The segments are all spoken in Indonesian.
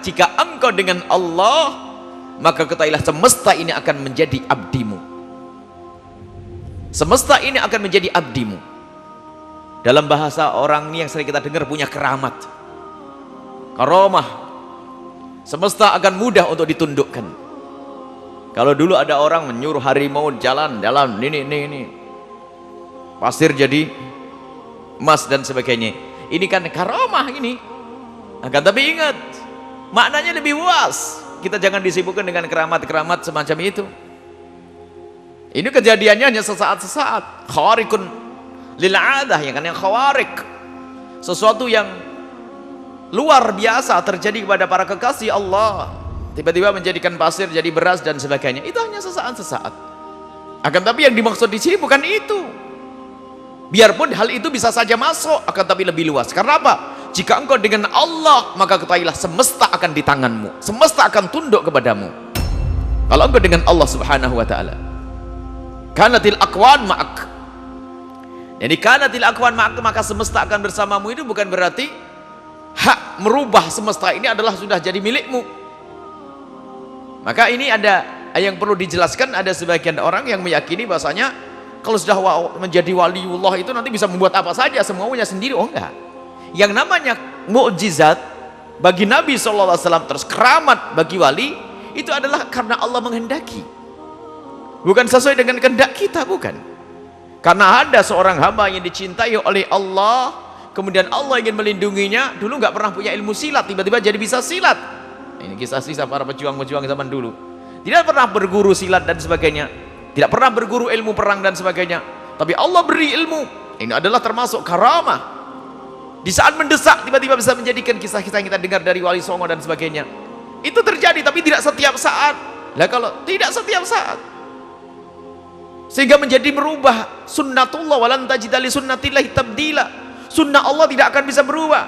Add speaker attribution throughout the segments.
Speaker 1: jika engkau dengan Allah, maka ketahuilah semesta ini akan menjadi abdimu. Semesta ini akan menjadi abdimu. Dalam bahasa orang ini yang sering kita dengar, punya keramat, karamah. Semesta akan mudah untuk ditundukkan. Kalau dulu ada orang menyuruh harimau jalan ini pasir jadi emas dan sebagainya, ini kan karamah ini. Akan tapi ingat, maknanya lebih luas. Kita jangan disibukkan dengan keramat-keramat semacam itu. Ini kejadiannya hanya sesaat-sesaat. Khawarikun lil'adah, yang kan, yang khawarik, sesuatu yang luar biasa terjadi kepada para kekasih Allah. Tiba-tiba menjadikan pasir jadi beras dan sebagainya. Itu hanya sesaat-sesaat. Akan tapi yang dimaksud di sini bukan itu. Biarpun hal itu bisa saja masuk, akan tapi lebih luas. Karena apa? Jika engkau dengan Allah, maka ketahuilah semesta akan di tanganmu. Semesta akan tunduk kepadamu. Kalau engkau dengan Allah Subhanahu wa taala. Kanatil aqwan ma'ak. Jadi kanatil aqwan ma'ak, maka semesta akan bersamamu, itu bukan berarti hak merubah semesta ini adalah sudah jadi milikmu. Maka ini ada yang perlu dijelaskan. Ada sebagian orang yang meyakini bahasanya kalau sudah menjadi waliullah itu nanti bisa membuat apa saja, semuanya sendiri. Oh enggak. Yang namanya mukjizat bagi Nabi SAW, terus keramat bagi wali, itu adalah karena Allah menghendaki, bukan sesuai dengan kehendak kita, bukan. Karena ada seorang hamba yang dicintai oleh Allah, kemudian Allah ingin melindunginya. Dulu nggak pernah punya ilmu silat, tiba-tiba jadi bisa silat. Ini kisah-kisah para pejuang-pejuang zaman dulu. Tidak pernah berguru silat dan sebagainya, tidak pernah berguru ilmu perang dan sebagainya, tapi Allah beri ilmu. Ini adalah termasuk karamah. Di saat mendesak, tiba-tiba bisa menjadikan kisah-kisah yang kita dengar dari Wali Songo dan sebagainya. Itu terjadi, tapi tidak setiap saat. Lah kalau tidak setiap saat, sehingga menjadi merubah sunnatullah, walan tajida li sunnatillahi tabdila. Sunnah Allah tidak akan bisa berubah.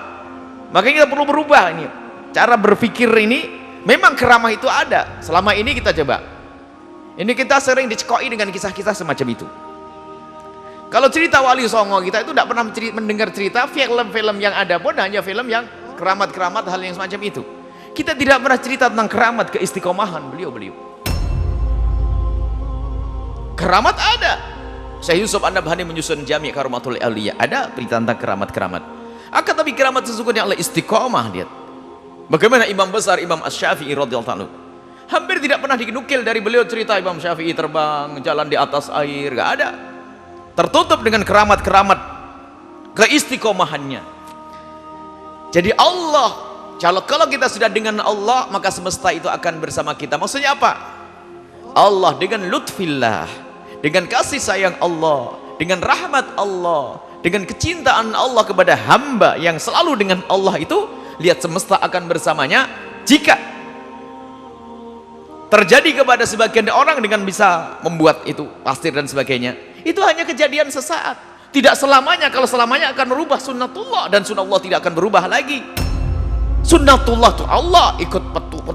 Speaker 1: Makanya kita perlu berubah ini. Cara berpikir ini, memang keramah itu ada. Selama ini kita coba. Ini kita sering dicekoi dengan kisah-kisah semacam itu. Kalau cerita Wali Songo, kita itu tidak pernah mendengar cerita. Film-film yang ada pun hanya film yang keramat-keramat, hal yang semacam itu. Kita tidak pernah cerita tentang keramat keistiqomahan beliau-beliau. Keramat ada. Syekh Yusuf An-Nabhani menyusun Jami' Karamatul Auliya, ada berita tentang keramat-keramat. Akan tapi keramat sesungguhnya adalah istiqomah. Lihat bagaimana imam besar Imam Asy-Syafi'i radhiyallahu anhu, hampir tidak pernah dinukil dari beliau cerita Imam Syafi'i terbang jalan di atas air, nggak ada. Tertutup dengan keramat-keramat keistiqomahannya. Jadi Allah, kalau kita sudah dengan Allah, maka semesta itu akan bersama kita. Maksudnya apa? Allah dengan lutfillah, dengan kasih sayang Allah, dengan rahmat Allah, dengan kecintaan Allah kepada hamba yang selalu dengan Allah itu, lihat semesta akan bersamanya. Jika terjadi kepada sebagian orang dengan bisa membuat itu pasir dan sebagainya, itu hanya kejadian sesaat, tidak selamanya. Kalau selamanya akan merubah sunnatullah, dan sunnatullah tidak akan berubah lagi. Sunnatullah itu Allah, ikut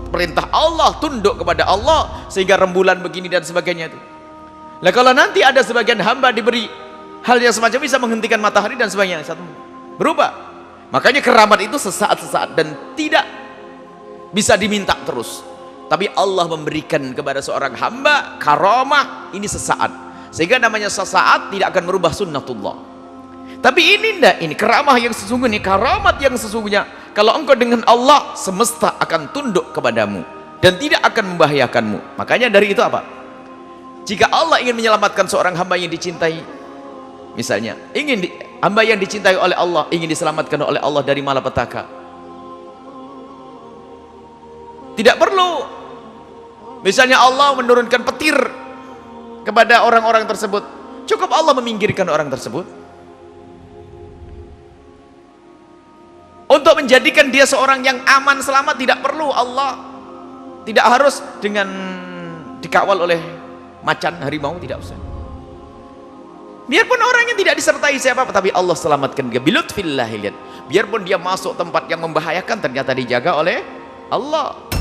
Speaker 1: perintah Allah, tunduk kepada Allah, sehingga rembulan begini dan sebagainya itu. Nah kalau nanti ada sebagian hamba diberi hal yang semacam, bisa menghentikan matahari dan sebagainya, satu berubah. Makanya keramat itu sesaat-sesaat dan tidak bisa diminta terus. Tapi Allah memberikan kepada seorang hamba karamah ini sesaat, sehingga namanya sesaat, tidak akan merubah sunnatullah. Tapi ini enggak, ini keramah yang sesungguhnya, karamat yang sesungguhnya. Kalau engkau dengan Allah, semesta akan tunduk kepadamu dan tidak akan membahayakanmu. Makanya dari itu apa? Jika Allah ingin menyelamatkan seorang hamba yang dicintai, misalnya hamba yang dicintai oleh Allah ingin diselamatkan oleh Allah dari malapetaka, tidak perlu misalnya Allah menurunkan petir kepada orang-orang tersebut, cukup Allah meminggirkan orang tersebut untuk menjadikan dia seorang yang aman selamat. Tidak perlu Allah, tidak harus dengan dikawal oleh macan harimau, tidak usah. Biarpun orang yang tidak disertai siapa, tapi Allah selamatkan dia bilutfillah. Lihat, biarpun dia masuk tempat yang membahayakan, ternyata dijaga oleh Allah.